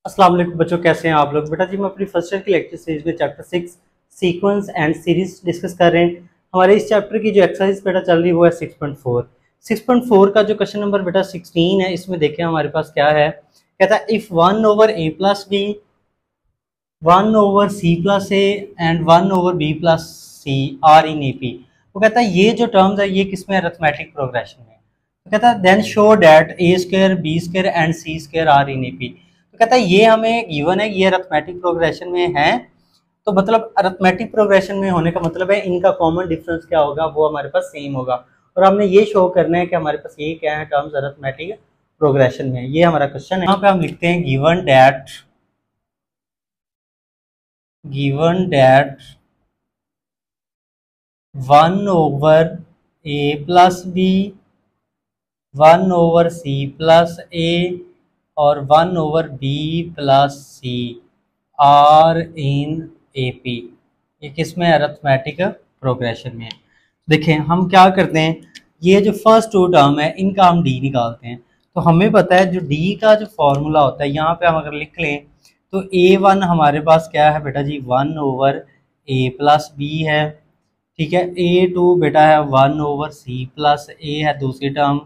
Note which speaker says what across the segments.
Speaker 1: अस्सलाम वालेकुम बच्चों, कैसे हैं आप लोग। बेटा जी, मैं अपनी फर्स्ट ईयर की लेक्चर सीरीज में chapter 6 sequence and series discuss कर रहे हैं। हमारे इस चैप्टर की जो एक्सरसाइज बेटा चल रही है वो है 6.4। 6.4 का जो क्वेश्चन नंबर बेटा 16 है, इसमें देखें हमारे पास क्या है। कहता है if 1/a+b 1/c+a and 1/b+c are in AP। वो कहता है ये जो टर्म्स है ये किसमें अरिथमेटिक प्रोग्रेशन में। तो कहता है then show that a² b² and c² are in AP। तो कहता है ये हमें गिवन है, ये अरिथमेटिक प्रोग्रेशन में है। तो मतलब अरिथमेटिक प्रोग्रेशन में होने का मतलब है इनका कॉमन डिफरेंस क्या होगा, वो हमारे पास सेम होगा। और हमने ये शो करना है कि हमारे पास ये क्या है टर्म्स अरिथमेटिक प्रोग्रेशन में। ये हमारा क्वेश्चन है। यहाँ पे हम लिखते हैं गिवन दैट 1/a+b 1/c+a और 1/b+c आर इन AP। ये किस में अरिथमेटिक प्रोग्रेशन में है। देखें हम क्या करते हैं, ये जो फर्स्ट टू टर्म है इनका हम डी निकालते हैं। तो हमें पता है जो डी का जो फॉर्मूला होता है, यहाँ पे हम अगर लिख लें तो A1 हमारे पास क्या है बेटा जी 1/a+b है। ठीक है, A2 बेटा है 1/c+a है दूसरी टर्म।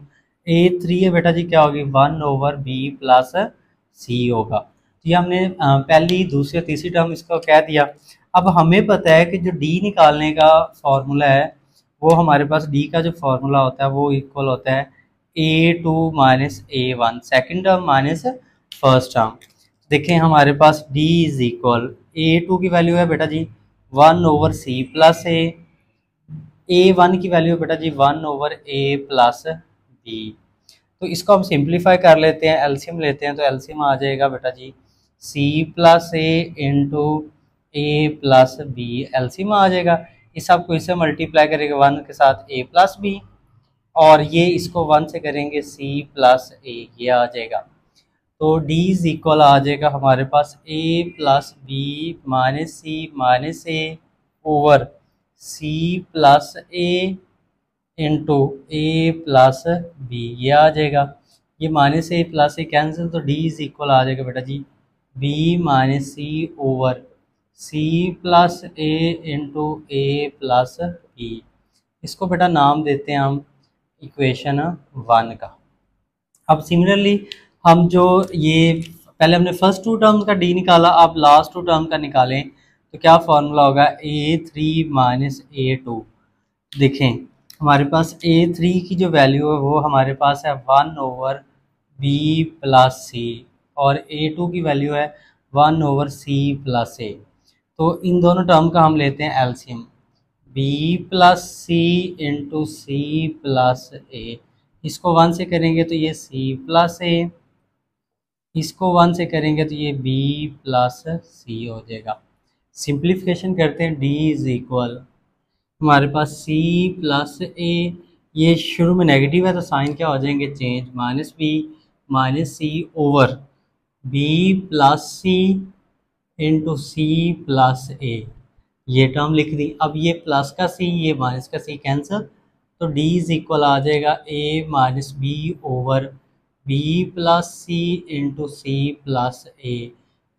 Speaker 1: A3 है बेटा जी क्या होगी 1/b+c होगा। तो ये हमने पहली दूसरी तीसरी टर्म इसको कह दिया। अब हमें पता है कि जो डी निकालने का फॉर्मूला है वो हमारे पास डी का जो फॉर्मूला होता है वो इक्वल होता है A2 minus A1 second term minus first term. देखें हमारे पास D इज इक्वल A2 की वैल्यू है बेटा जी 1/c+a, A1 की वैल्यू है बेटा जी 1/a+b। तो इसको हम सिंप्लीफाई कर लेते हैं, एलसीएम लेते हैं। तो एलसीएम आ जाएगा बेटा जी c+a इंटू a+b, एलसीएम आ जाएगा। इस सबको इससे मल्टीप्लाई करेंगे 1 के साथ a+b और ये इसको 1 से करेंगे c+a, ये आ जाएगा। तो d इज इक्वल आ जाएगा हमारे पास a+b minus C minus a over c+a into a+b, ये आ जाएगा। ये माइनस a+a कैंसिल, तो d इज इक्वल आ जाएगा बेटा जी b minus C over c+a into a+b। इसको बेटा नाम देते हैं हम इक्वेशन 1 का। अब सिमिलरली हम जो ये पहले हमने फर्स्ट टू टर्म्स का डी निकाला, अब लास्ट टू टर्म का निकालें तो क्या फॉर्मूला होगा A3 माइनस A2। देखें हमारे पास A3 की जो वैल्यू है वो हमारे पास है 1/b+c और A2 की वैल्यू है 1/c+a। तो इन दोनों टर्म का हम लेते हैं एलसीएम b+c इंटू c+a। इसको 1 से करेंगे तो ये c+a, इसको 1 से करेंगे तो ये b+c हो जाएगा। सिंप्लीफिकेशन करते हैं, d इज इक्वल हमारे पास c+a, ये शुरू में नेगेटिव है तो साइन क्या हो जाएंगे change, -b -c over b+c into c+a, ये टर्म लिख दी। अब ये प्लस का c ये माइनस का c कैंसिल, तो d इज इक्वल आ जाएगा a minus b over b+c into c+a।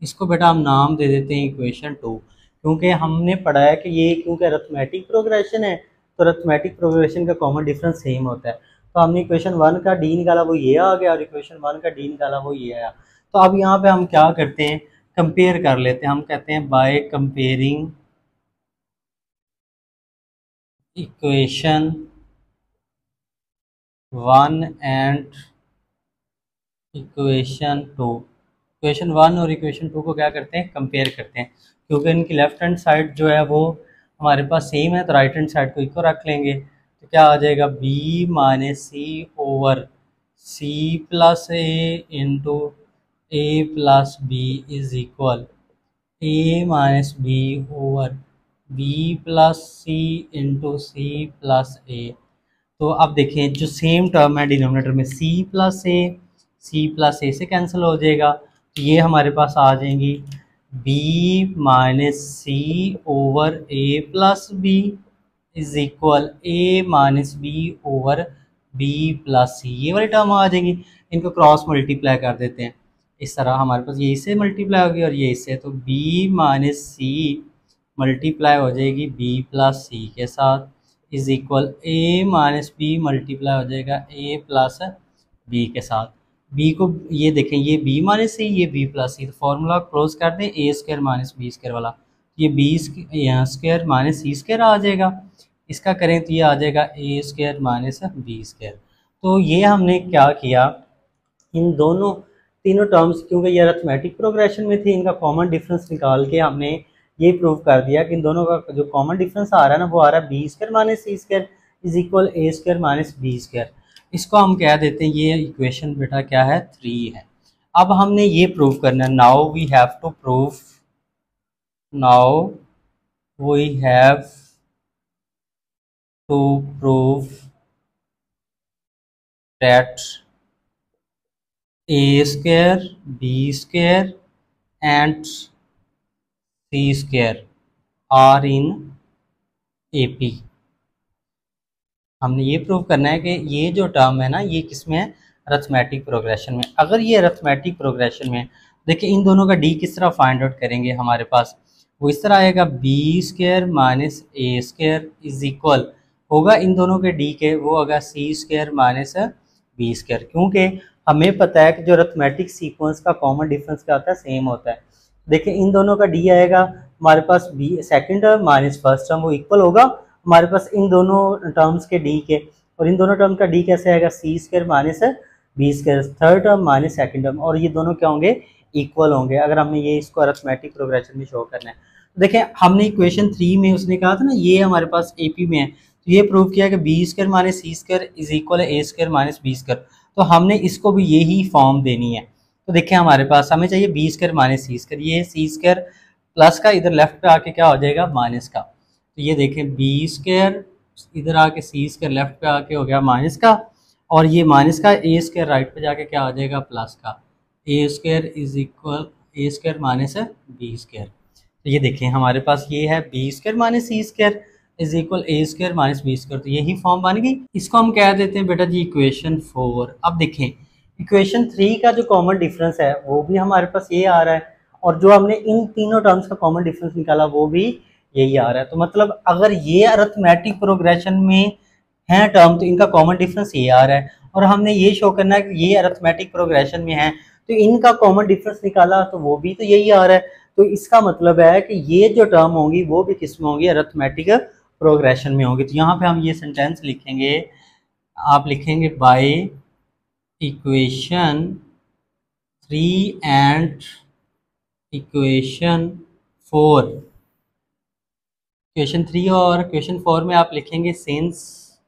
Speaker 1: इसको बेटा हम नाम दे देते हैं इक्वेशन 2, क्योंकि हमने पढ़ा है कि ये क्योंकि अरिथमेटिक प्रोग्रेशन है तो अरिथमेटिक प्रोग्रेशन का कॉमन डिफरेंस सेम होता है। तो हमने इक्वेशन 1 का डी निकाला वो ये आ गया और इक्वेशन 1 का डी निकाला वो ये आया। तो अब यहाँ पे हम क्या करते हैं, कंपेयर कर लेते हैं। हम कहते हैं by comparing equation 1 and equation 2। Equation 1 और इक्वेशन 2 को क्या करते हैं, कंपेयर करते हैं। क्योंकि इनकी लेफ्ट हैंड साइड जो है वो हमारे पास सेम है तो राइट हैंड साइड को इक्वल रख लेंगे। तो क्या आ जाएगा b minus C over c+a into a+b is equal a minus B over b+c into c+a। तो अब देखें जो सेम टर्म है डिनोमिनेटर में c+a से कैंसिल हो जाएगा, तो ये हमारे पास आ जाएंगी b minus C over a+b is equal a minus B over b+c, ये वाली टर्म आ जाएंगी। इनको क्रॉस मल्टीप्लाई कर देते हैं इस तरह हमारे पास ये इससे मल्टीप्लाई होगी और ये इससे, तो b माइनस सी मल्टीप्लाई हो जाएगी b प्लस सी के साथ, is equal a minus B multiply हो जाएगा a प्लस b के साथ। b को ये देखें, ये b माइनस सी, ये b प्लस सी, तो फॉर्मूला क्लोज कर दें a square minus B square वाला, ये b यहाँ स्क्वायर माइनस सी स्क्वायर आ जाएगा, इसका करें तो ये आ जाएगा a square minus B square. तो ये हमने क्या किया, इन दोनों तीनों टर्म्स क्योंकि ये अरिथमेटिक प्रोग्रेशन में थी, इनका कॉमन डिफरेंस निकाल के हमने ये प्रूव कर दिया कि इन दोनों का जो कॉमन डिफरेंस आ रहा है ना, वो आ रहा है B square minus C square is equal A square minus B square. इसको हम कह देते हैं, ये इक्वेशन बेटा क्या है, 3 है। अब हमने ये प्रूव करना है, now we have to prove that a square, b square and c square are in AP। हमने ये प्रूव करना है कि ये जो टर्म है ना, ये किस में है, अरिथमेटिक प्रोग्रेशन में। अगर ये अरिथमेटिक प्रोग्रेशन में, देखिए इन दोनों का डी किस तरह फाइंड आउट करेंगे, हमारे पास वो इस तरह आएगा, B square minus A square is equal होगा इन दोनों के डी के, वो होगा C square minus B square, क्योंकि हमें पता है कि जो अरिथमेटिक सीक्वेंस का कॉमन डिफरेंस क्या होता है, सेम होता है। देखिए इन दोनों का डी आएगा हमारे पास B second term minus first term, वो इक्वल होगा हमारे पास इन दोनों टर्म्स के डी के, और इन दोनों टर्म का डी कैसे आएगा, C square minus B square, third term minus second term, और ये दोनों क्या होंगे, इक्वल होंगे, अगर हमने ये इसको अरिथमेटिक प्रोग्रेशन में शो करना है। देखें हमने इक्वेशन 3 में उसने कहा था ना, ये हमारे पास एपी में है, तो ये प्रूव किया कि B square minus C square is equal A square minus B square, तो हमने इसको भी यही फॉर्म देनी है। तो देखें हमारे पास हमें चाहिए बी स्क्वायर माइनस सी स्क्वायर, ये सी स्क्वायर प्लस का इधर लेफ्ट पे आके क्या हो जाएगा, माइनस का, तो ये देखें बी स्क्वायर इधर आके सी स्क्वायर लेफ्ट पे आके हो गया माइनस का, और ये माइनस का ए स्क्वायर राइट पे जाके क्या हो जाएगा, प्लस का, a square is equal A square minus B square. तो ये देखें हमारे पास ये है B square minus C square is equal A square minus B square, तो यही फॉर्म बन गई। इसको हम कह देते हैं बेटा जी इक्वेशन 4। अब देखें इक्वेशन 3 का जो कॉमन डिफरेंस है वो भी हमारे पास ये आ रहा है, और जो हमने इन तीनों टर्म्स का कॉमन डिफरेंस निकाला वो भी यही आ रहा है। तो मतलब अगर ये अरिथमेटिक प्रोग्रेशन में है टर्म, तो इनका कॉमन डिफरेंस ये आ रहा है, और हमने ये शो करना है कि ये अरिथमेटिक प्रोग्रेशन में है, तो इनका कॉमन डिफरेंस निकाला तो वो भी तो यही आ रहा है। तो इसका मतलब है कि ये जो टर्म होंगी वो भी किस में होंगी, अरिथमेटिक प्रोग्रेशन में होगी। तो यहाँ पे हम ये सेंटेंस लिखेंगे, आप लिखेंगे by equation 3 and equation 4। Equation 3 और इक्वेशन 4 में आप लिखेंगे since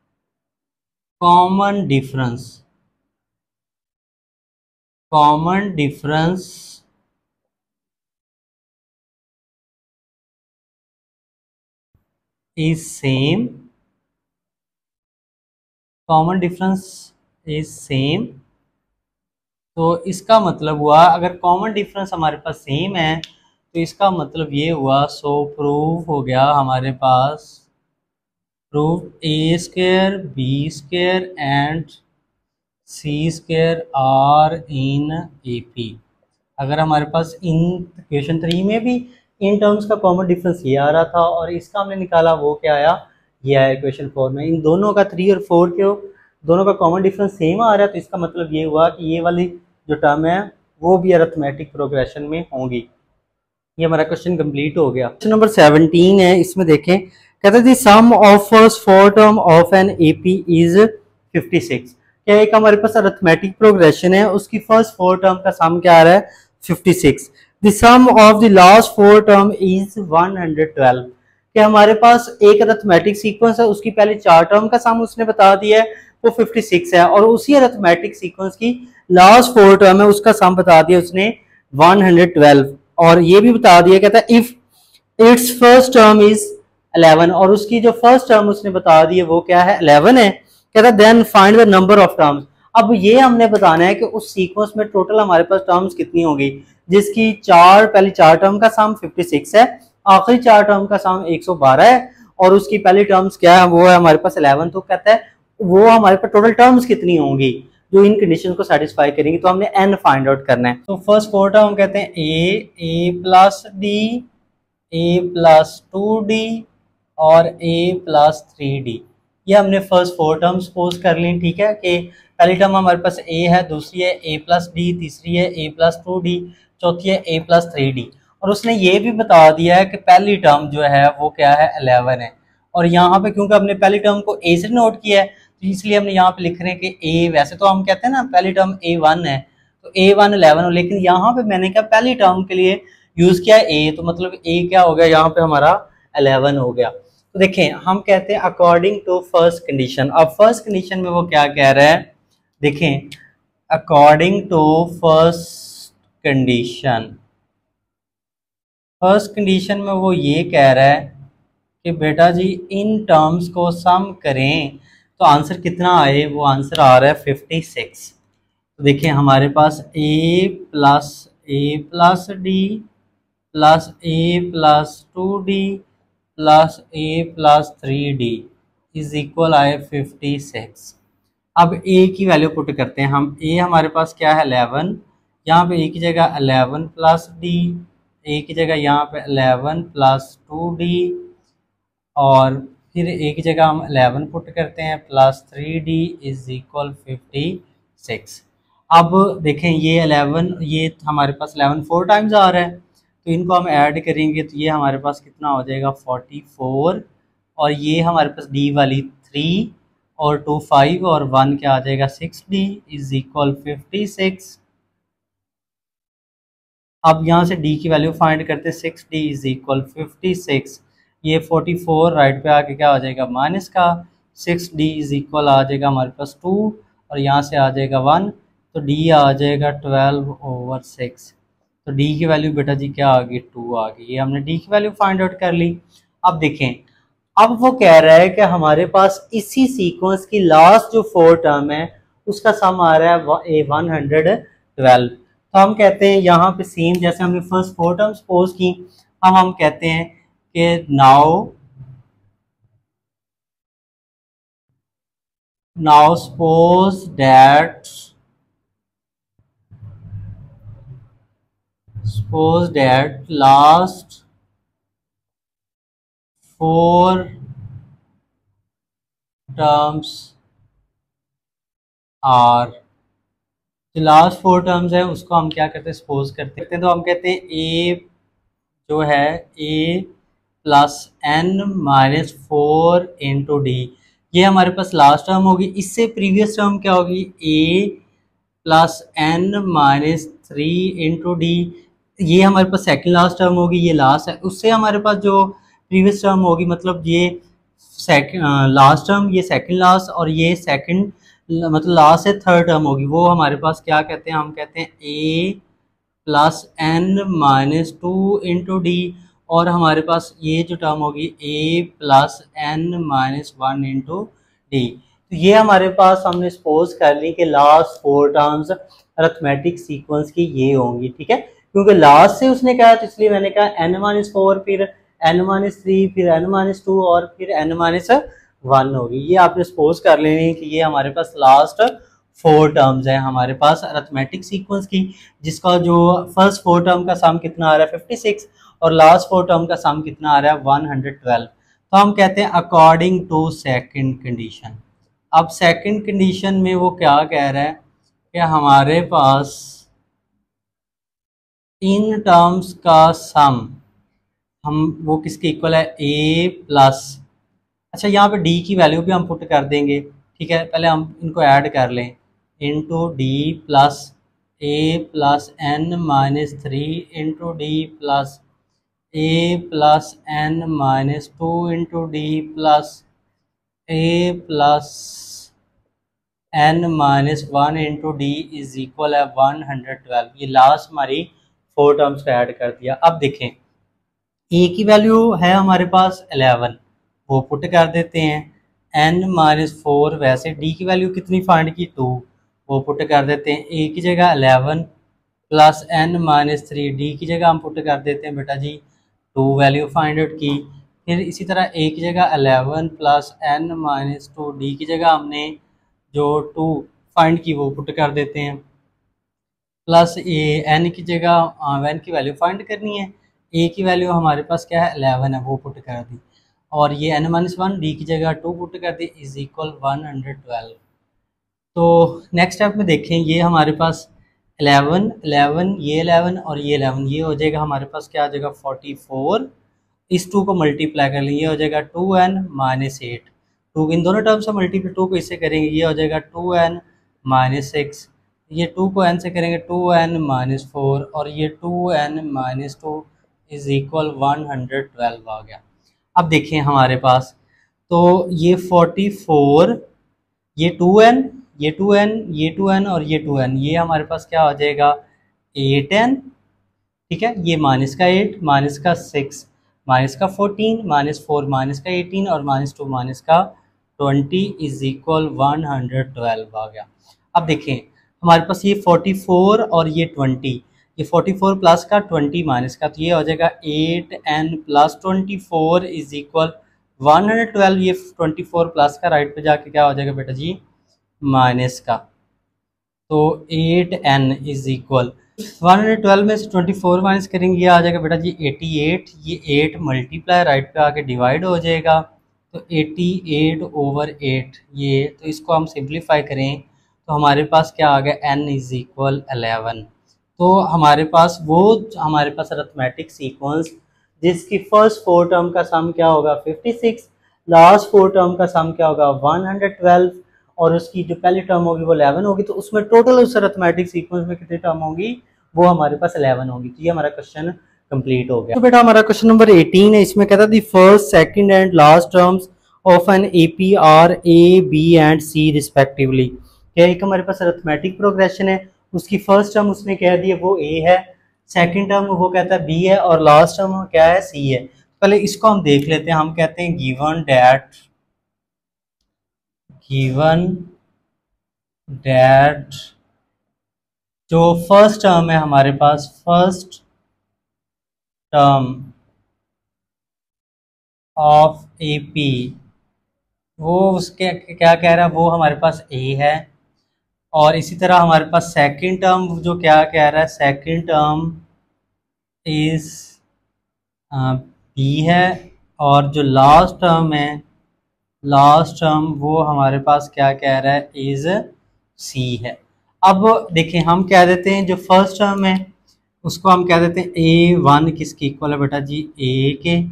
Speaker 1: common difference is same, common difference is same. तो इसका मतलब हुआ अगर कॉमन डिफरेंस हमारे पास सेम है तो इसका मतलब ये हुआ, सो प्रूव हो गया हमारे पास, prove a square b square and c square are in AP. अगर हमारे पास इन इक्वेशन 3 में भी इन टर्म्स का कॉमन डिफरेंस ये आ रहा था और इसका हमने निकाला वो क्या आया, ये आया इक्वेशन 4 में। इन दोनों का 3 और 4 के दोनों का कॉमन डिफरेंस सेम आ रहा है, तो इसका मतलब ये हुआ कि ये वाली जो टर्म है वो भी अरिथमेटिक प्रोग्रेशन में होंगी। ये हमारा क्वेश्चन कंप्लीट हो गया। क्वेश्चन नंबर 17 है, इसमें देखें कहते हैं sum of first 4 term of N AP is 56। क्या एक हमारे पास अरिथमेटिक प्रोग्रेशन है, उसकी फर्स्ट 4 टर्म का सम क्या आ रहा है, 56। The sum of the last 4 term is 112। कि हमारे पास एक अरिथमेटिक सीक्वेंस है, उसकी पहले 4 टर्म का सम उसने बता दिया है वो 56 है, और उसी अरिथमेटिक सीक्वेंस की लास्ट 4 टर्म है उसका सम बता दिया उसने 112, और ये भी बता दिया कहता है if it's first term is 11, और उसकी जो फर्स्ट टर्म उसने बता दी है वो क्या है, 11 है। कहता है then find the number of terms. अब ये हमने बताना है कि उस सीक्वेंस में टोटल हमारे पास टर्म्स कितनी होगी, जिसकी पहली 4 टर्म का सम 56 है, आखिरी 4 टर्म का सम 112 है, और उसकी पहली टर्म्स क्या है वो है हमारे पास 11। तो कहता है वो हमारे पास टोटल टर्म्स कितनी होंगी, जो इन कंडीशन को सेटिस्फाई करेंगी। तो हमने n फाइंड आउट करना है। तो फर्स्ट 4 टर्म हम कहते हैं a plus D, a plus 2d और a प्लस 3d। ये हमने फर्स्ट 4 टर्म सपोज कर ली, ठीक है, कि पहली टर्म हमारे पास a है, दूसरी है a प्लस डी, तीसरी है a प्लस 2d, चौथी है a प्लस 3d। और उसने ये भी बता दिया है कि पहली टर्म जो है वो क्या है 11 है। और यहाँ पे क्योंकि हमने पहली टर्म को a से नोट किया है तो इसलिए हमने यहाँ पे लिख रहे हैं कि a, वैसे तो हम कहते हैं ना पहली टर्म a1 है तो a1 11 हो, लेकिन यहाँ पे मैंने क्या पहली टर्म के लिए यूज किया a, तो मतलब a क्या हो गया यहाँ पे हमारा 11 हो गया। तो देखें हम कहते हैं अकॉर्डिंग टू फर्स्ट कंडीशन। अब फर्स्ट कंडीशन में वो क्या कह रहा है, देखें according to first condition, first condition में वो ये कह रहा है कि बेटा जी इन टर्म्स को सम करें तो आंसर कितना आए, वो आंसर आ रहा है 56। तो देखिए हमारे पास a plus D plus a plus 2d plus a plus 3d is equal आए 56। अब a की वैल्यू पुट करते हैं हम। a हमारे पास क्या है 11, यहाँ पे a की जगह 11 प्लस d, a की जगह यहाँ पे 11 प्लस 2d और फिर a की जगह हम 11 पुट करते हैं प्लस 3d इज इक्वल 56। अब देखें ये 11, ये हमारे पास 11 4 टाइम्स आ रहा है तो इनको हम ऐड करेंगे तो ये हमारे पास कितना हो जाएगा 44 और ये हमारे पास d वाली 3 और 2 5 और 1 क्या आ जाएगा 6d इज इक्वल 56। अब यहाँ से d की वैल्यू फाइंड करते 6d इज इक्वल 56। ये 44 राइट पे आके क्या आ जाएगा माइनस का 6d इज इक्वल आ जाएगा हमारे पास 2 और यहाँ से आ जाएगा 1 तो d आ जाएगा 12/6। तो d की वैल्यू बेटा जी क्या आ गई 2 आ गई। ये हमने d की वैल्यू फाइंड आउट कर ली। अब देखें अब वो कह रहा है कि हमारे पास इसी सीक्वेंस की लास्ट जो 4 टर्म है उसका सम आ रहा है 112। तो हम कहते हैं यहाँ पे सेम जैसे हमने फर्स्ट 4 टर्म सपोज की, हम कहते हैं कि now suppose that last 4 terms are, जो लास्ट 4 टर्म्स है उसको हम क्या करते हैं सपोज करते हैं। तो हम कहते हैं a जो है a plus n minus 4 into D, ये हमारे पास लास्ट टर्म होगी। इससे प्रीवियस टर्म क्या होगी a plus n minus 3 into D, ये हमारे पास सेकंड लास्ट टर्म होगी, ये लास्ट है। उससे हमारे पास जो प्रीवियस टर्म होगी मतलब ये सेकंड लास्ट टर्म, ये सेकंड लास्ट और ये सेकंड मतलब लास्ट से थर्ड टर्म होगी, वो हमारे पास क्या कहते हैं, हम कहते हैं a plus n minus 2 into D और हमारे पास ये जो टर्म होगी a plus n minus 1 into d. तो ये हमारे पास हमने सपोज कर ली कि लास्ट 4 टर्म्स अरिथमेटिक सीक्वेंस की ये होंगी, ठीक है, क्योंकि लास्ट से उसने कहा तो इसलिए मैंने कहा n-4 फिर n-3 फिर n-2 और फिर n-1 होगी। ये आपने सपोज कर लेनी कि ये हमारे पास लास्ट 4 टर्म्स है हमारे पास अरिथमेटिक सीक्वेंस की, जिसका जो फर्स्ट 4 टर्म का सम कितना आ रहा है 56 और लास्ट 4 टर्म का सम कितना आ रहा है 112। तो हम कहते हैं अकॉर्डिंग टू सेकंड कंडीशन। अब सेकंड कंडीशन में वो क्या कह रहा है कि हमारे पास इन टर्म्स का सम हम वो किसके इक्वल है a प्लस, अच्छा यहाँ पे d की वैल्यू भी हम पुट कर देंगे, ठीक है, पहले हम इनको ऐड कर लें into D plus a plus n minus 3 into D plus a plus n minus 2 into D plus a plus n minus 1 into D is equal है 112। ये लास्ट हमारी 4 टर्म्स को ऐड कर दिया। अब देखें a की वैल्यू है हमारे पास 11, वो पुट कर देते हैं, n माइनस 4 वैसे d की वैल्यू कितनी फाइंड की 2, वो पुट कर देते हैं, a की जगह 11 प्लस n माइनस 3 d की जगह हम पुट कर देते हैं बेटा जी 2 वैल्यू फाइंड आउट की। फिर इसी तरह a की जगह 11 प्लस n माइनस 2 d की जगह हमने जो 2 फाइंड की वो पुट कर देते हैं, प्लस ए एन की जगह एन की वैल्यू फाइंड करनी है, ए की वैल्यू हमारे पास क्या है 11 है, वो पुट कर दी, और ये n-1 डी की जगह 2 पुट कर दी इज इक्वल 112। तो नेक्स्ट स्टेप में देखें, ये हमारे पास 11 11 ये 11 और ये 11, ये हो जाएगा हमारे पास क्या आ जाएगा 44, इस 2 को मल्टीप्लाई कर लें, ये हो जाएगा 2n माइनस 8, 2 इन दोनों टर्म से मल्टीप्लाई 2 को इससे करेंगे, ये हो जाएगा 2n माइनस 6, ये 2 को n से करेंगे 2n माइनस 4, और ये 2n माइनस 2 इज इक्वल 112 आ गया। अब देखें हमारे पास, तो ये 44, ये 2n, ये 2n, ये 2n और ये 2n, ये हमारे पास क्या हो जाएगा 8n, ठीक है, ये माइनस का 8 माइनस का 6 माइनस का 14 माइनस 4 माइनस का 18 और माइनस 2 माइनस का 20 इज इक्वल 112 आ गया। अब देखें हमारे पास ये 44 और ये 20, ये 44 प्लस का 20 माइनस का, तो ये हो जाएगा 8n प्लस 24 इज इक्वल 112, ये 24 प्लस का राइट पे जाके क्या हो जाएगा बेटा जी माइनस का, तो 8n इज इक्वल 112 में से 24 माइनस करेंगे, ये आ जाएगा बेटा जी 88, ये 8 मल्टीप्लाई राइट पे आके डिवाइड हो जाएगा, तो 88 ओवर 8, ये तो इसको हम सिंप्लीफाई करें तो हमारे पास क्या आ गया n इज इक्वल 11। तो हमारे पास हमारे पास अरिथमेटिक सीक्वेंस जिसकी फर्स्ट 4 टर्म का सम क्या होगा 56, लास्ट 4 टर्म का सम क्या होगा 112, और उसकी जो पहली टर्म होगी वो 11 होगी, तो उसमें टोटल उस अरिथमेटिक सीक्वेंस में कितनी टर्म होगी वो हमारे पास 11 होगी। तो ये हमारा क्वेश्चन कंप्लीट हो गया। तो बेटा हमारा क्वेश्चन नंबर 18 है, इसमें कहता है the first second and last terms of N AP are a b and c respectively. क्या एक हमारे पास अरिथमेटिक प्रोग्रेशन है, उसकी फर्स्ट टर्म उसने कह दी है वो ए है, सेकंड टर्म वो कहता है बी है, और लास्ट टर्म क्या है सी है। पहले इसको हम देख लेते हैं, हम कहते हैं गिवन दैट जो फर्स्ट टर्म है हमारे पास, फर्स्ट टर्म ऑफ एपी वो उसके क्या कह रहा है, वो हमारे पास ए है, और इसी तरह हमारे पास सेकंड टर्म जो क्या कह रहा है, सेकंड टर्म इज बी है, और जो लास्ट टर्म है, लास्ट टर्म वो हमारे पास क्या कह रहा है इज सी है। अब देखें हम कह देते हैं जो फर्स्ट टर्म है उसको हम कह देते हैं A1 किसके इक्वल है बेटा जी ए के,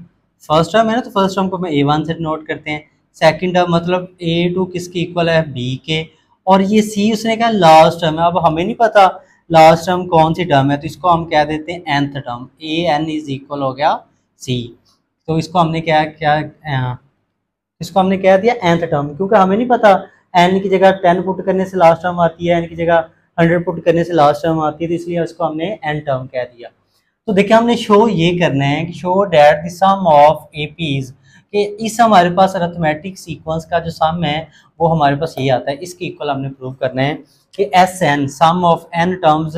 Speaker 1: फर्स्ट टर्म है ना, तो फर्स्ट टर्म को मैं A1 से नोट करते हैं, सेकंड टर्म मतलब A2 किसके इक्वल है B के, और ये C उसने कहा लास्ट टर्म है। अब हमें नहीं पता लास्ट टर्म कौन सी टर्म है, तो इसको हम कह देते हैं nth term, AN is equal हो गया C। तो इसको हमने इसको हमने कह दिया nth टर्म, क्योंकि हमें नहीं पता n की जगह 10 पुट करने से लास्ट टर्म आती है, n की जगह 100 पुट करने से लास्ट टर्म आती है, तो इसलिए उसको हमने n टर्म कह दिया। तो देखिए हमने शो ये करना है कि show that the sum of APs, कि इस हमारे पास अरिथमेटिक सीक्वेंस का जो सम है वो हमारे पास ये आता है, इसके इक्वल हमने प्रूव करना है कि SN sum of n terms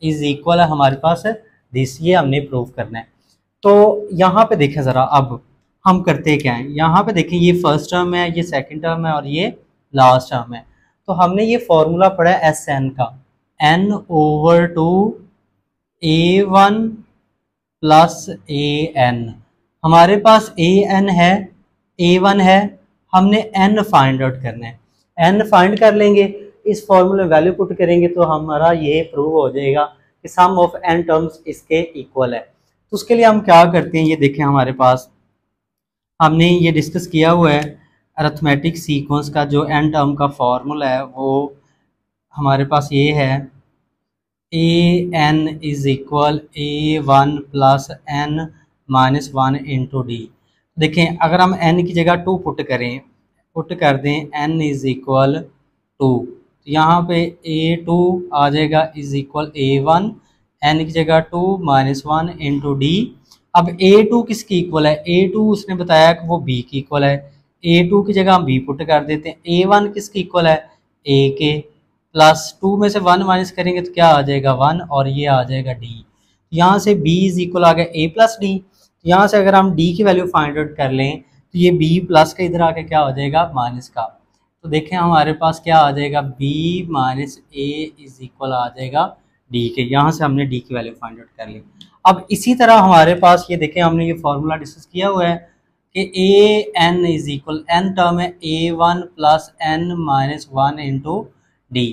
Speaker 1: is equal है हमारे पास दिस, ये हमने प्रूव करना है। तो यहाँ पे देखें ज़रा, अब हम करते क्या हैं, यहाँ पे देखें ये फर्स्ट टर्म है, ये सेकंड टर्म है और ये लास्ट टर्म है। तो हमने ये फॉर्मूला पढ़ा है SN का, n/2 A1 प्लस AN, हमारे पास AN है A1 है, हमने n फाइंड आउट करना है, n फाइंड कर लेंगे, इस फॉर्मूले में वैल्यू पुट करेंगे तो हमारा ये प्रूव हो जाएगा कि सम ऑफ n टर्म्स इसके इक्वल है। तो उसके लिए हम क्या करते हैं, ये देखें हमारे पास हमने ये डिस्कस किया हुआ है अरिथमेटिक सीक्वेंस का जो n टर्म का फॉर्मूला है वो हमारे पास ये है AN is equal A1 plus n minus 1 into D. देखें अगर हम n की जगह 2 पुट कर दें n इज इक्वल 2, तो यहाँ पे A2 आ जाएगा इज इक्वल A1, n की जगह 2 माइनस 1 इंटू डी। अब A2 किसकी इक्वल है, A2 उसने बताया कि वो B की इक्वल है, A2 की जगह हम B पुट कर देते हैं, A1 किसकी इक्वल है A के, प्लस 2 में से 1 माइनस करेंगे तो क्या आ जाएगा 1, और ये आ जाएगा D। यहाँ से B इज इक्वल आ गया A प्लस डी, यहाँ से अगर हम D की वैल्यू फाइंड आउट कर लें तो ये B प्लस का इधर आके क्या हो जाएगा माइनस का, तो देखें हमारे पास क्या आ जाएगा, b minus a is equal आ जाएगा d के। यहाँ से हमने d की वैल्यू फाइंड आउट कर ली। अब इसी तरह हमारे पास ये देखें, हमने ये फॉर्मूला डिस्कस किया हुआ है कि a n is equal, n term है a one plus n minus one into d.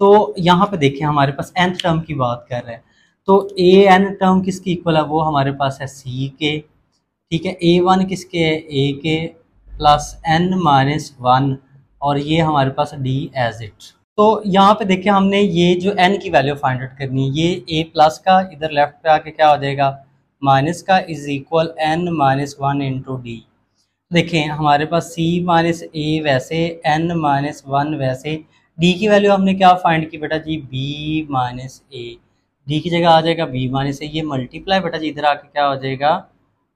Speaker 1: तो यहाँ पे देखें हमारे पास nth टर्म की बात कर रहे हैं, तो ए एन टर्म किसकी इक्वल है, वो हमारे पास है सी के, ठीक है। ए वन किसके है, ए के, प्लस एन माइनस वन, और ये हमारे पास डी एज इट। तो यहाँ पे देखिए हमने ये जो n की वैल्यू फाइंड आउट करनी है, ये a प्लस का इधर लेफ्ट पे आके क्या हो जाएगा, माइनस का, is equal n minus one into D. देखें हमारे पास c माइनस ए वैसे, n माइनस वन वैसे, d की वैल्यू हमने क्या फाइंड की बेटा जी, b माइनस ए, डी की जगह आ जाएगा b माइनस ए, ये मल्टीप्लाई बेटा जी इधर आके क्या हो जाएगा,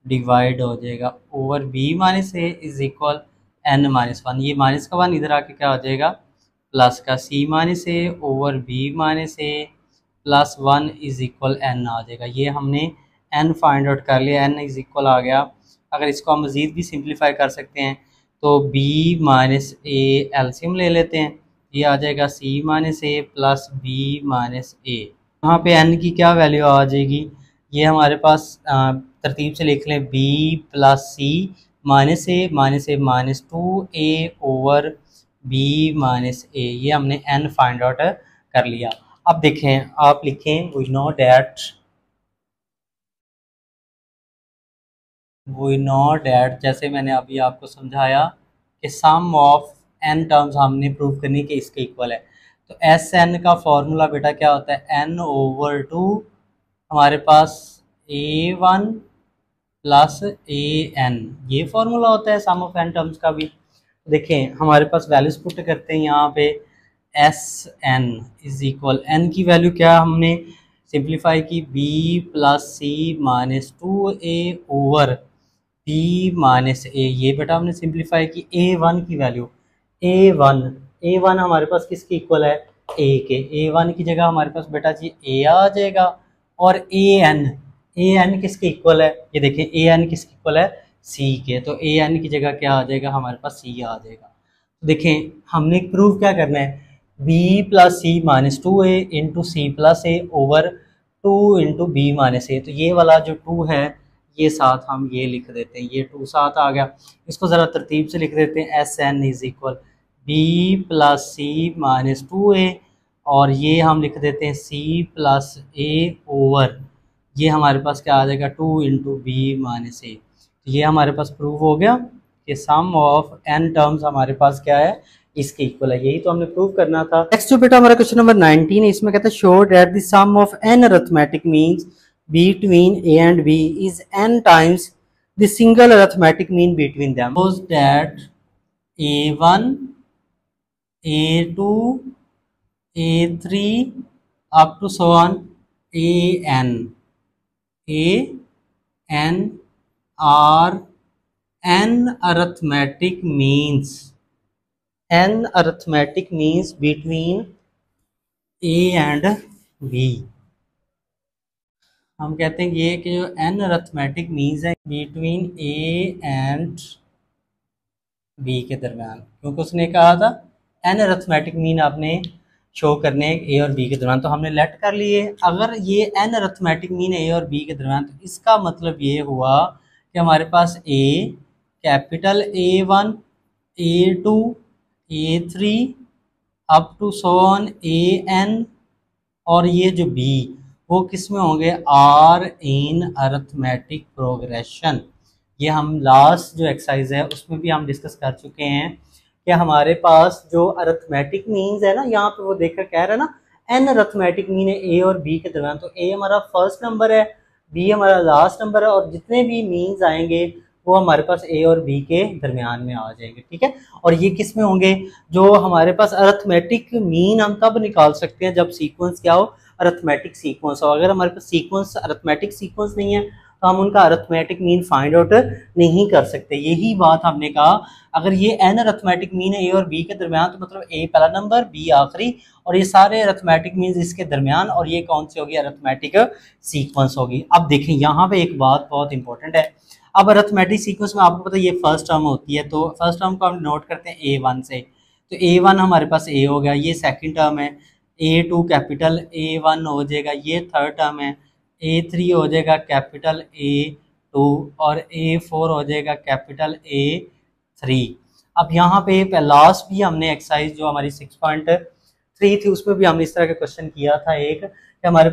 Speaker 1: डिवाइड हो जाएगा over b minus a is equal n minus one, ये माइनस का वन इधर आके क्या हो जाएगा, प्लस का c minus a over b minus A plus one is equal n आ जाएगा। ये हमने n फाइंड आउट कर लिया, n इज इक्वल आ गया। अगर इसको हम मज़ीद भी सिंप्लीफाई कर सकते हैं तो b माइनस ए एलसीएम ले लेते हैं, ये आ जाएगा c माइनस ए प्लस b माइनस ए। यहाँ पे n की क्या वैल्यू आ जाएगी, ये हमारे पास तरतीब से लिख लें, b plus c minus A minus two a over b minus a, ये हमने n फाइंड आउट कर लिया। अब देखें आप लिखें, वी नो डैट, जैसे मैंने अभी आपको समझाया कि सम ऑफ n टर्म्स हमने प्रूव करनी कि इसके इक्वल है। तो एस एन का फॉर्मूला बेटा क्या होता है, n ओवर टू हमारे पास ए वन प्लस ए एन, ये फॉर्मूला होता है सम ऑफ n टर्म्स का भी। देखें हमारे पास वैल्यूज पुट करते हैं यहाँ पे, S n is equal, n की वैल्यू क्या हमने सिंप्लीफाई की, b plus c minus two a over b minus a, ये बेटा हमने सिंप्लीफाई की। ए वन की वैल्यू, ए वन हमारे पास किसकी इक्वल है, ए के, ए वन की जगह हमारे पास बेटा जी ए आ जाएगा, और ए एन किसके इक्वल है, ये देखें ए एन किसके इक्वल है, सी के, तो ए एन की जगह क्या आ जाएगा, हमारे पास सी आ जाएगा। तो देखें हमने प्रूव क्या करना है, b plus c minus two a into c plus a over two into b minus a. तो ये वाला जो टू है ये साथ हम ये लिख देते हैं, ये टू साथ आ गया, इसको ज़रा तरतीब से लिख देते हैं, s n is equal b plus c minus two a, और ये हम लिख देते हैं सी प्लस ए ओवर, ये हमारे पास क्या आ जाएगा, to into b minus a. ये हमारे पास प्रूव हो गया कि सम ऑफ n टर्म्स हमारे पास क्या है, इसके इक्वल है। यही तो हमने प्रूव करना था। नेक्स्ट जो बेटा हमारा क्वेश्चन नंबर 19 है, इसमें कहता है show that the sum of n arithmetic means between a and b is n times the single arithmetic mean between them, suppose that a1 a2 a3 up to so on an are n arithmetic means between a and b। हम कहते हैं ये कि जो n arithmetic means है between a and b के दरमियान, क्योंकि उसने कहा था n अरिथमेटिक मीन आपने शो करने a और b के दरमियान, तो हमने लेट कर लिए। अगर ये n अरिथमेटिक मीन है a और b के दरमियान, तो इसका मतलब ये हुआ कि हमारे पास a capital A1 A2 A3 up to so on an, और ये जो b वो किस में होंगे, आर इन अरिथमेटिक प्रोग्रेशन। ये हम लास्ट जो एक्सरसाइज है उसमें भी हम डिस्कस कर चुके हैं कि हमारे पास जो अरिथमेटिक मीन्स है ना, यहाँ पे वो देखकर कह रहा है ना एन अरिथमेटिक मीन है ए और बी के दरमियान, तो ए हमारा फर्स्ट नंबर है, बी हमारा लास्ट नंबर है, और जितने भी मीन्स आएंगे वो हमारे पास ए और बी के दरमियान में आ जाएंगे, ठीक है। और ये किस में होंगे, जो हमारे पास अरिथमेटिक मीन हम तब निकाल सकते हैं जब सीक्वेंस क्या हो, अरिथमेटिक सीक्वेंस हो। अगर हमारे पास सीक्वेंस अरिथमेटिक सीक्वेंस नहीं है तो हम उनका अरिथमेटिक मीन फाइंड आउट नहीं कर सकते। यही बात हमने कहा, अगर ये एन अरिथमेटिक मीन है ए और बी के दरमियान, तो मतलब ए पहला नंबर बी आखिरी, और ये सारे अरिथमेटिक मीन्स इसके दरमियान, और ये कौन सी होगी, अरिथमेटिक सीक्वेंस होगी। अब देखें यहाँ पे एक बात बहुत इंपॉर्टेंट है, अब अरिथमेटिक सीक्वेंस में आपको पता है ये फर्स्ट टर्म होती है, तो फर्स्ट टर्म को हम नोट करते हैं A1 से, तो तो A1 हमारे पास A हो गया, ये सेकंड टर्म है। A2 कैपिटल A1 हो जाएगा, ये थर्ड टर्म है। A3 हो जाएगा कैपिटल A2 और A4 हो जाएगा कैपिटल A3। अब यहाँ पे लास्ट भी हमने एक्सरसाइज जो हमारी 6.3 थी उसमें भी हमने इस तरह का क्वेश्चन किया था एक, कि हमारे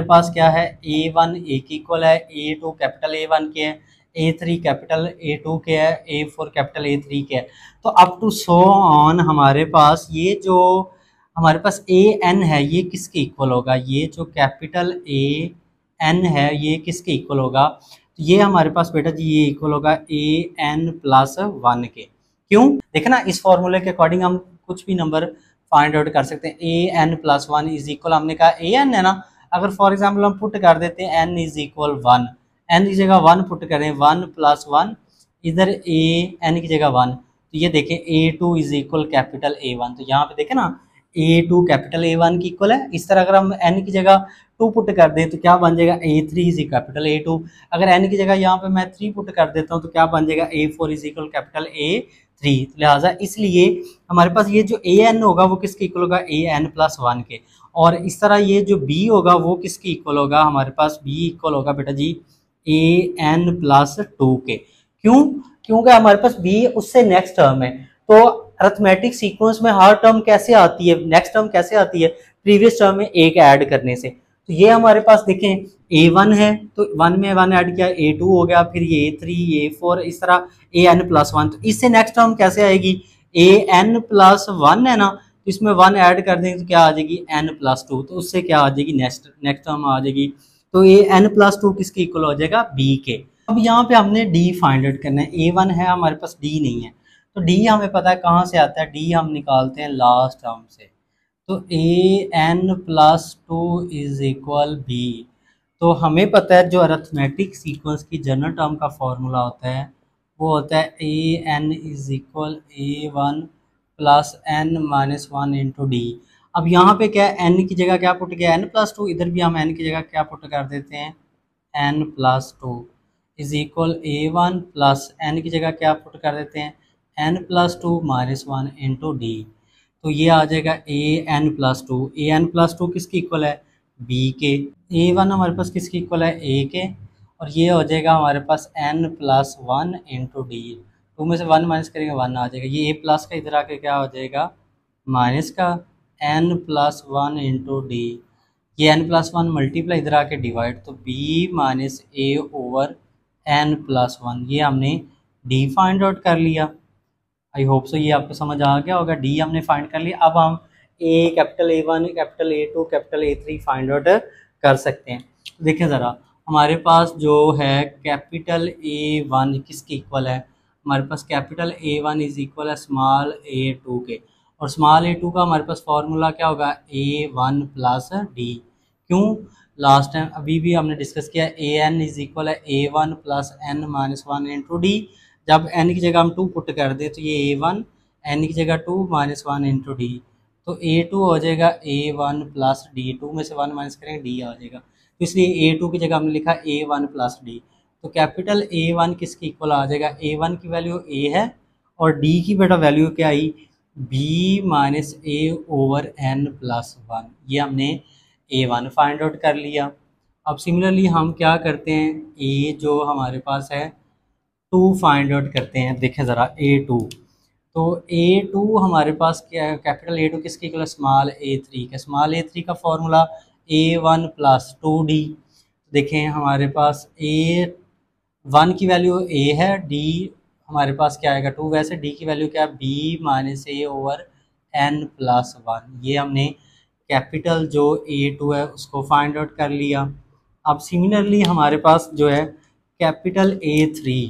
Speaker 1: पास क्या है, A1 A के इक्वल है, A2 कैपिटल A1 के है, A3 कैपिटल A2 के है, A4 कैपिटल A3 के है। तो अप टू सो ऑन हमारे पास ये जो हमारे पास AN है ये किसके इक्वल होगा, ये जो कैपिटल AN है ये किसके इक्वल होगा, तो ये हमारे पास बेटा जी ये इक्वल होगा AN+1 के। क्यों, देखे ना इस फॉर्मूले के अकॉर्डिंग हम कुछ भी नंबर फाइंड आउट कर सकते हैं। AN+1 इज इक्वल, हमने कहा AN है ना, अगर फॉर एग्जाम्पल हम पुट कर देते हैं n इज इक्वल 1, n की जगह 1 पुट करें, 1+1 इधर AN की जगह 1, तो ये देखें A2 is equal capital A1, तो यहाँ पे देखें ना A2 कैपिटल A1 की इक्वल है। इस तरह अगर हम n की जगह 2 पुट कर दें तो क्या बन जाएगा, A3 इज कैपिटल A2। अगर n की जगह यहाँ पे मैं 3 पुट कर देता हूँ तो क्या बन जाएगा, A4 is equal capital A3। लिहाजा इसलिए हमारे पास ये जो AN होगा वो किसके इक्वल होगा, AN+1 के। और इस तरह ये जो B होगा वो किसके इक्वल होगा, हमारे पास B इक्वल होगा बेटा जी AN+2 के। क्यों, क्योंकि हमारे पास B उससे नेक्स्ट टर्म है। तो अरिथमेटिक सीक्वेंस में हर टर्म कैसे आती है, नेक्स्ट टर्म कैसे आती है, प्रीवियस टर्म में एक ऐड करने से। तो ये हमारे पास देखें A1 है तो 1 में 1 ऐड किया, A2 हो गया, फिर ये A3 A4 इस तरह AN+1, तो इससे नेक्स्ट टर्म कैसे आएगी, AN+1 है ना, तो इसमें 1 ऐड कर देंगे तो क्या आ जाएगी N+2, तो उससे क्या आ जाएगी नेक्स्ट टर्म आ जाएगी। तो AN+2 किसके इक्वल हो जाएगा, B के। अब यहाँ पे हमने D फाइंड आउट करना है, A1 है हमारे पास, D नहीं है, तो D हमें पता है कहाँ से आता है, D हम निकालते हैं लास्ट टर्म से। तो AN+2 इज इक्वल B। तो हमें पता है जो अरिथमेटिक सीक्वेंस की जनरल टर्म का फॉर्मूला होता है वो होता है AN is equal A1 plus N-1 into D। अब यहाँ पे क्या है, N की जगह क्या पुट किया, N+2, इधर भी हम N की जगह क्या पुट कर देते हैं, N+2 is equal A1 plus N की जगह क्या पुट कर देते हैं, N+2-1 इंटू D। तो ये आ जाएगा AN+2, AN+2 किसकी इक्वल है, B के। A1 हमारे पास किसकी इक्वल है, A के, और ये हो जाएगा हमारे पास N+1 इंटू D। 2 में से 1 माइनस करेंगे 1 आ जाएगा, ये A प्लस का इधर आके क्या हो जाएगा माइनस का, N+1 इंटू D, ये N+1 मल्टीप्लाई इधर आके डिवाइड, तो B-A/N+1, ये हमने D फाइंड आउट कर लिया। आई होप सो ये आपको समझ आ गया होगा, D हमने फाइंड कर लिया। अब हम capital A1 capital A2 capital A3 find out कर सकते हैं। देखें ज़रा, हमारे पास जो है कैपिटल A1 किसके इक्वल है, हमारे पास कैपिटल A1 इज इक्वल है स्मॉल A2 के, और स्मॉल A2 का हमारे पास फॉर्मूला क्या होगा, A1 प्लस D। क्यों, लास्ट टाइम अभी भी हमने डिस्कस किया AN इज इक्वल है A1 plus N-1 into D। जब n की जगह हम 2 पुट कर दें तो ये A1, n की जगह 2-1 इंटू D, तो A2 हो जाएगा A1 प्लस D, 2 में से 1 माइनस करेंगे D आ जाएगा, तो इसलिए A2 की जगह हमने लिखा A1 प्लस D। तो कैपिटल A1 किसकी इक्वल आ जाएगा, A1 की वैल्यू A है और D की बेटा वैल्यू क्या आई, B-A/N+1, ये हमने A1 फाइंड आउट कर लिया। अब सिमिलरली हम क्या करते हैं, A जो हमारे पास है 2 फाइंड आउट करते हैं। देखें ज़रा A2, तो A2 हमारे पास क्या है, कैपिटल A2 किसकी इक्वल, स्मॉल A3 का। स्मॉल A3 का फॉर्मूला A1 प्लस 2D। देखें हमारे पास A1 की वैल्यू A है, D हमारे पास क्या आएगा 2, वैसे D की वैल्यू क्या है B-A/N+1। ये हमने कैपिटल जो A2 है उसको फाइंड आउट कर लिया। अब सिमिलरली हमारे पास जो है कैपिटल A3,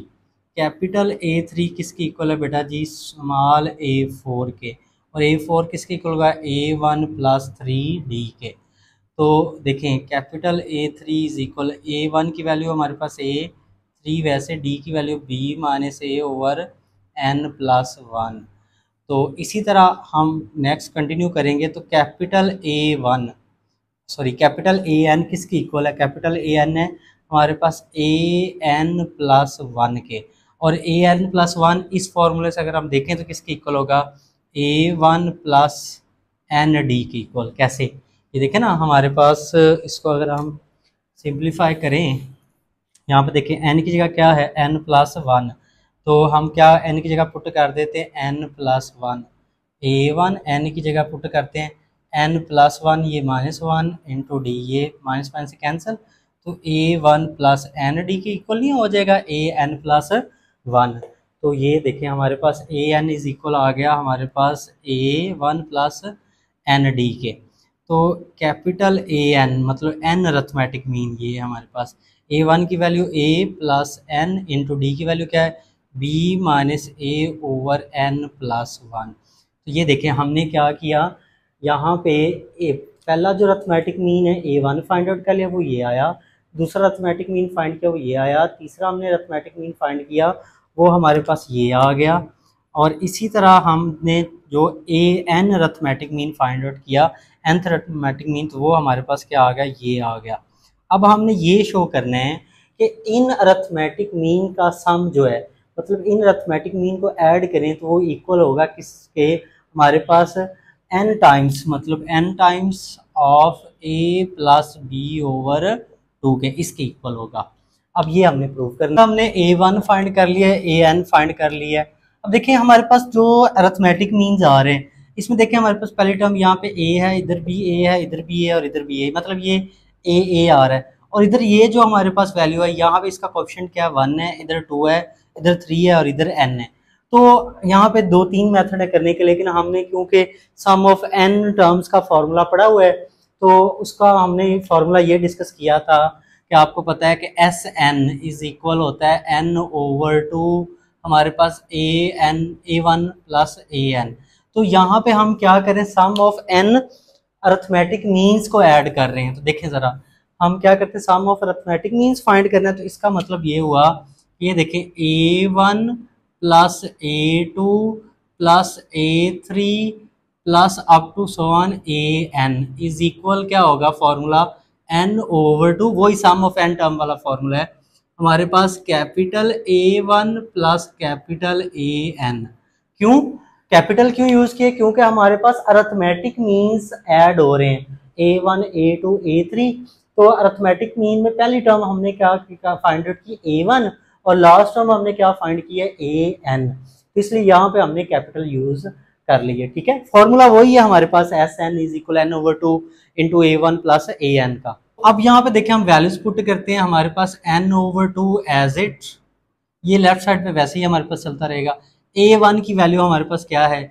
Speaker 1: कैपिटल A3 किसकी इक्वल है बेटा जी, स्मॉल A4 के, और A4 किसके इक्वल होगा, A1 प्लस 3D के। तो देखें capital A3 is equal, A1 की वैल्यू हमारे पास A3, वैसे D की वैल्यू B-A/N+1। तो इसी तरह हम नेक्स्ट कंटिन्यू करेंगे, तो कैपिटल कैपिटल AN किसकी इक्वल है, कैपिटल AN है हमारे पास AN+1 के, और AN+1 इस फॉर्मूले से अगर हम देखें तो किसकी इक्वल होगा, A1 प्लस एन डी के इक्वल। कैसे, ये देखें ना हमारे पास, इसको अगर हम सिंप्लीफाई करें, यहाँ पे देखें n की जगह क्या है, n प्लस वन, तो हम क्या n की जगह पुट कर देते हैं n plus one. A1 n की जगह पुट करते हैं n प्लस वन, ये माइनस वन इंटू डी, ये माइनस माइनस से कैंसिल, तो A1 प्लस एन डी के इक्वल नहीं हो जाएगा an प्लस वन। तो ये देखें हमारे पास an इज इक्वल आ गया हमारे पास A1 प्लस एन डी के। तो कैपिटल AN मतलब n अरिथमेटिक मीन ये है हमारे पास। A1 की value a plus n into d की वैल्यू क्या है, b minus a over n plus one. तो ये देखें हमने क्या किया, यहाँ पे पहला जो अरिथमेटिक मीन है A1 फाइंड आउट कर लिया, वो ये आया। दूसरा अरिथमेटिक मीन फाइंड किया, वो ये आया। तीसरा हमने अरिथमेटिक मीन फाइंड किया, वो हमारे पास ये आ गया। और इसी तरह हमने जो AN arithmetic mean find out किया, nth अरिथमेटिक मीन, तो वो हमारे पास क्या आ गया, ये आ गया। अब हमने ये शो करना है कि इन अरिथमेटिक मीन का सम जो है, मतलब इन अरिथमेटिक मीन को ऐड करें तो वो इक्वल होगा किसके, हमारे पास n टाइम्स, मतलब n times of a plus b over 2 के, इसके इक्वल होगा। अब ये हमने प्रूव करना। हमने A1 फाइंड कर लिया है, AN फाइंड कर लिया है। अब देखिए हमारे पास जो अरिथमेटिक मीन्स आ रहे हैं, इसमें देखिए हमारे पास पहले टर्म यहाँ पे a है, इधर भी a है, इधर भी a और इधर भी a, मतलब ये a आ रहा है। और इधर ये जो हमारे पास वैल्यू है, यहाँ पे इसका कोएफिशिएंट क्या है, 1 है, इधर 2 है, इधर 3 है और इधर n है। तो यहाँ पे 2-3 मेथड है करने के, लेकिन हमने क्योंकि सम ऑफ n टर्म्स का फॉर्मूला पढ़ा हुआ है, तो उसका हमने फॉर्मूला ये डिस्कस किया था कि आपको पता है कि एस एन इज इक्वल होता है n ओवर 2 हमारे पास A1 प्लस AN। तो यहाँ पे हम क्या करें, सम ऑफ n अरिथमेटिक मीन्स को ऐड कर रहे हैं। तो देखें ज़रा, हम क्या करते हैं, sum of arithmetic means find करना है। तो इसका मतलब ये हुआ, ये देखें A1 plus A2 plus A3 plus up to so on AN is equal क्या होगा, फॉर्मूला n ओवर 2, वही सम ऑफ n टर्म वाला फॉर्मूला है हमारे पास, capital A1 plus capital AN। क्यों कैपिटल क्यों यूज किए, क्योंकि हमारे पास अरिथमेटिक मीन्स ऐड हो रहे हैं, A1 A2 A3। तो अरिथमेटिक मीन में पहली टर्म हमने क्या फाइंड आउट की, A1, और लास्ट टर्म हमने क्या फाइंड किया, AN। इसलिए यहाँ पे हमने कैपिटल यूज कर लिया। ठीक है, फॉर्मूला वही है हमारे पास, s n is equal n over 2 into A1 plus AN का। अब यहाँ पे देखिए हम वैल्यूज पुट करते हैं, हमारे पास n ओवर 2 एज इट, ये लेफ्ट साइड पे वैसे ही हमारे पास चलता रहेगा। A1 की वैल्यू हमारे पास क्या है,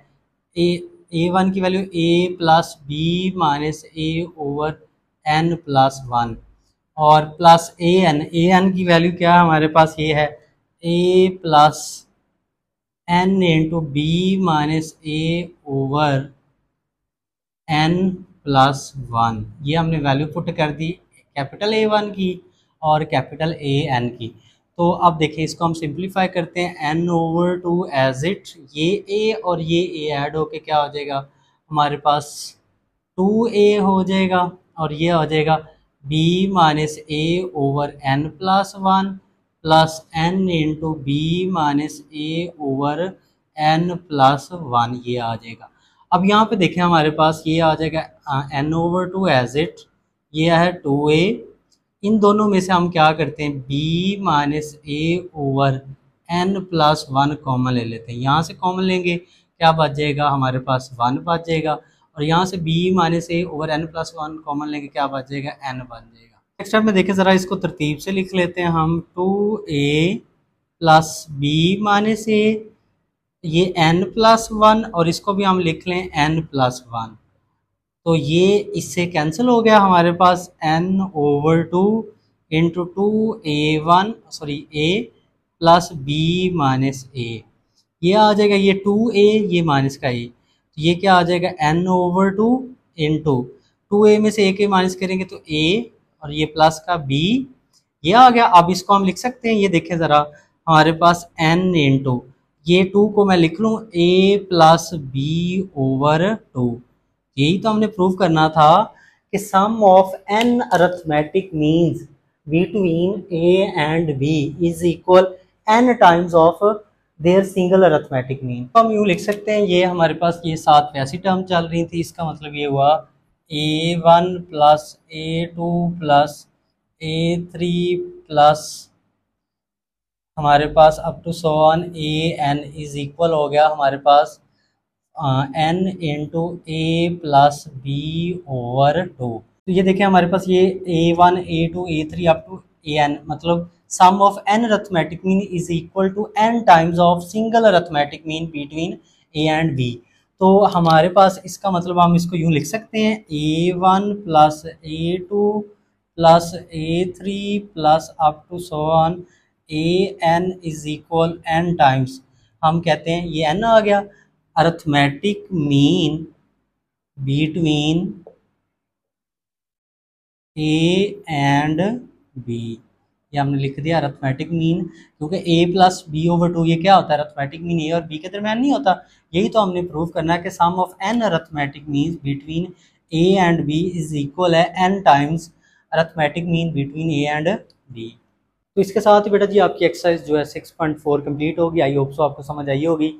Speaker 1: A1 की value a plus b minus a over n plus one, और प्लस AN की वैल्यू क्या है हमारे पास, ये है a plus n into b minus a over n plus one. ये हमने वैल्यू पुट कर दी कैपिटल A1 की और कैपिटल AN की। तो अब देखिए इसको हम सिंप्लीफाई करते हैं, n ओवर 2 एज इट, ये a और ये a ऐड होके क्या हो जाएगा हमारे पास 2a हो जाएगा, और ये हो जाएगा b minus a over n plus one plus n into b minus a over n plus one, ये आ जाएगा। अब यहाँ पे देखें हमारे पास ये आ जाएगा n ओवर 2 एज इट, ये है 2a। इन दोनों में से हम क्या करते हैं, b minus a over n plus one common ले लेते हैं। यहाँ से कॉमन लेंगे क्या बच जाएगा हमारे पास, 1 बच जाएगा, और यहाँ से b minus a over n plus one common लेंगे क्या बच जाएगा, n बच जाएगा। नेक्स्ट स्टेप में देखें ज़रा, इसको तरतीब से लिख लेते हैं हम, 2a plus b minus a, ये n प्लस वन, और इसको भी हम लिख लें n प्लस वन। तो ये इससे कैंसिल हो गया हमारे पास, n over 2 into 2a1 sorry a plus b minus a, ये आ जाएगा, ये 2a ये माइनस का a, तो ये क्या आ जाएगा n ओवर 2 इंटू 2a में से a के माइनस करेंगे तो a, और ये प्लस का b, ये आ गया। अब इसको हम लिख सकते हैं, ये देखें ज़रा हमारे पास n इंटू ये 2 को मैं लिख लूँ a प्लस बी ओवर 2। यही तो हमने प्रूव करना था कि sum of n arithmetic means between a and b is equal n times of their single arithmetic mean. तो हम यूँ लिख सकते हैं, ये हमारे पास ये 7 वैसी टर्म चल रही थी, इसका मतलब ये हुआ A1 plus A2 plus A3 plus हमारे पास up to so on AN is equal हो गया हमारे पास N into a plus b over 2। तो ये देखिए हमारे पास ये A1 A2 A3 up to AN, मतलब sum of n arithmetic mean is equal to n times of single arithmetic mean between A and B। तो हमारे पास इसका मतलब हम इसको यूँ लिख सकते हैं A1 plus A2 plus A3 plus up to so on AN is equal n times, हम कहते हैं ये n आ गया, arithmetic mean between a and b. ये हमने लिख दिया अरिथमेटिक मीन, क्योंकि ए प्लस बी ओवर 2 ये क्या होता है, अरिथमेटिक मीन ए और बी के दरमियान नहीं होता। यही तो हमने प्रूव करना है कि sum of n arithmetic mean between a and b is equal है n times arithmetic mean between a and b. तो इसके साथ ही बेटा जी आपकी एक्सरसाइज जो है 6.4 कंप्लीट होगी। आई होप सो आपको समझ आई होगी।